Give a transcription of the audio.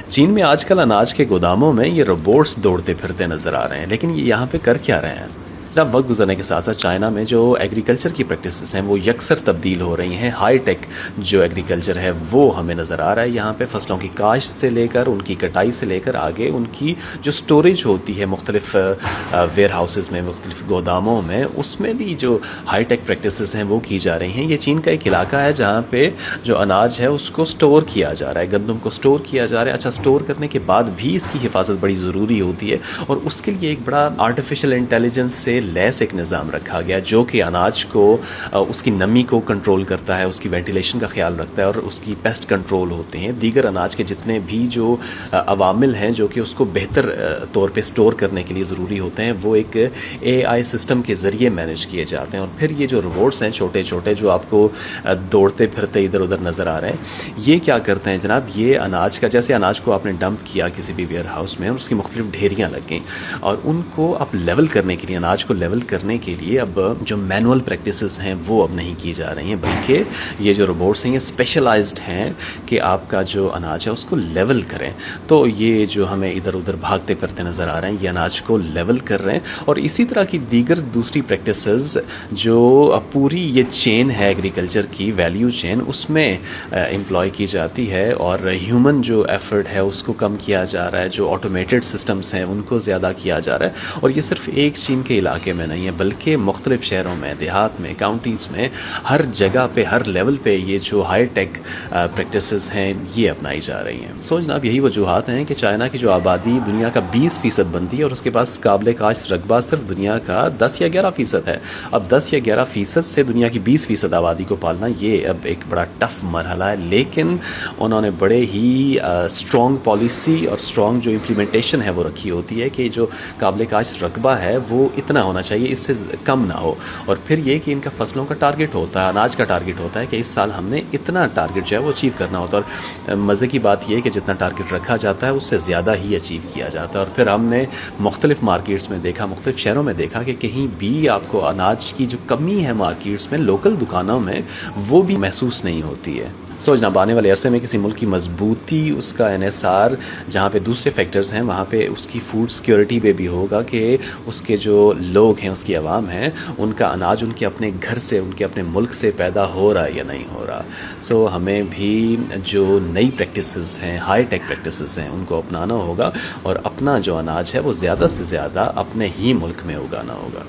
چین میں آج کل اناج کے گوداموں میں یہ روبوٹس دوڑتے پھرتے نظر آ رہے ہیں، لیکن یہ یہاں پہ کر کیا رہے ہیں؟ جب وقت گزرنے کے ساتھ ساتھ چائنا میں جو ایگریکلچر کی پریکٹسز ہیں وہ یکسر تبدیل ہو رہی ہیں. ہائی ٹیک جو ایگریکلچر ہے وہ ہمیں نظر آ رہا ہے. یہاں پہ فصلوں کی کاشت سے لے کر ان کی کٹائی سے لے کر آگے ان کی جو سٹوریج ہوتی ہے مختلف ویئر ہاؤسز میں، مختلف گوداموں میں، اس میں بھی جو ہائی ٹیک پریکٹسز ہیں وہ کی جا رہی ہیں. یہ چین کا ایک علاقہ ہے جہاں پہ جو اناج ہے اس کو سٹور کیا جا رہا ہے، گندم کو سٹور کیا جا رہا ہے. اچھا، سٹور کرنے کے بعد بھی اس کی حفاظت بڑی ضروری ہوتی ہے، اور اس کے لیے ایک بڑا آرٹیفیشل انٹیلیجنس سے لیس ایک نظام رکھا گیا جو کہ اناج کو اس کی نمی کو کنٹرول کرتا ہے، اس کی وینٹیلیشن کا خیال رکھتا ہے، اور اس کی پیسٹ کنٹرول ہوتے ہیں. دیگر اناج کے جتنے بھی جو عوامل ہیں جو کہ اس کو بہتر طور پہ سٹور کرنے کے لیے ضروری ہوتے ہیں وہ ایک اے آئی سسٹم کے ذریعے مینیج کیے جاتے ہیں. اور پھر یہ جو روبوٹس ہیں چھوٹے چھوٹے جو آپ کو دوڑتے پھرتے ادھر ادھر نظر آ رہے ہیں، یہ کیا کرتے ہیں جناب؟ یہ اناج کا، جیسے اناج کو آپ نے ڈمپ کیا کسی بھی ویئر ہاؤس میں اور اس کی مختلف ڈھیریاں لگ گئیں، اور ان کو اب لیول کرنے کے لیے، اناج کو لیول کرنے کے لیے اب جو مینول پریکٹسز ہیں وہ اب نہیں کی جا رہی ہیں، بلکہ یہ جو روبوٹس ہیں یہ اسپیشلائزڈ ہیں کہ آپ کا جو اناج ہے اس کو لیول کریں. تو یہ جو ہمیں ادھر ادھر بھاگتے پھرتے نظر آ رہے ہیں یہ اناج کو لیول کر رہے ہیں. اور اسی طرح کی دیگر دوسری پریکٹسز جو پوری یہ چین ہے ایگریکلچر کی، ویلیو چین، اس میں امپلائی کی جاتی ہے، اور ہیومن جو ایفرٹ ہے اس کو کم کیا جا رہا ہے، جو آٹومیٹڈ سسٹمز ہیں ان کو زیادہ کیا جا رہا ہے. اور یہ صرف ایک چین کے علاقے میں نہیں ہے بلکہ مختلف شہروں میں، دیہات میں، کاؤنٹیز میں، ہر جگہ پہ، ہر لیول پہ یہ جو ہائی ٹیک پریکٹسز ہیں یہ اپنائی جا رہی ہیں. سو جناب یہی وجوہات ہیں کہ چائنا کی جو آبادی دنیا کا 20% بنتی ہے اور اس کے پاس قابل کاشت رقبہ صرف دنیا کا 10 یا 11% ہے. اب 10 یا 11% سے دنیا کی 20% آبادی کو پالنا یہ اب ایک بڑا ٹف مرحلہ ہے، لیکن انہوں نے بڑے ہی اسٹرانگ پالیسی اور اسٹرانگ جو امپلیمنٹیشن ہے وہ رکھی ہوتی ہے کہ جو قابل کاشت رقبہ ہے وہ اتنا ہونا چاہیے، اس سے کم نہ ہو. اور پھر یہ کہ ان کا فصلوں کا ٹارگٹ ہوتا ہے، اناج کا ٹارگٹ ہوتا ہے کہ اس سال ہم نے اتنا ٹارگٹ جو ہے وہ اچیو کرنا ہوتا ہے. اور مزے کی بات یہ ہے کہ جتنا ٹارگٹ رکھا جاتا ہے اس سے زیادہ ہی اچیو کیا جاتا ہے. اور پھر ہم نے مختلف مارکیٹس میں دیکھا، مختلف شہروں میں دیکھا کہ کہیں بھی آپ کو اناج کی جو کمی ہے مارکیٹس میں، لوکل دکانوں میں، وہ بھی محسوس نہیں ہوتی ہے. سو جناب آنے والے عرصے میں کسی ملک کی مضبوطی، اس کا انحصار جہاں پہ دوسرے فیکٹرز ہیں وہاں پہ اس کی فوڈ سیکیورٹی پہ بھی ہوگا کہ اس کے جو لوگ ہیں، اس کی عوام ہیں، ان کا اناج ان کے اپنے گھر سے، ان کے اپنے ملک سے پیدا ہو رہا ہے یا نہیں ہو رہا. سو ہمیں بھی جو نئی پریکٹسز ہیں، ہائی ٹیک پریکٹسز ہیں، ان کو اپنانا ہوگا اور اپنا جو اناج ہے وہ زیادہ سے زیادہ اپنے ہی ملک میں اگانا ہوگا.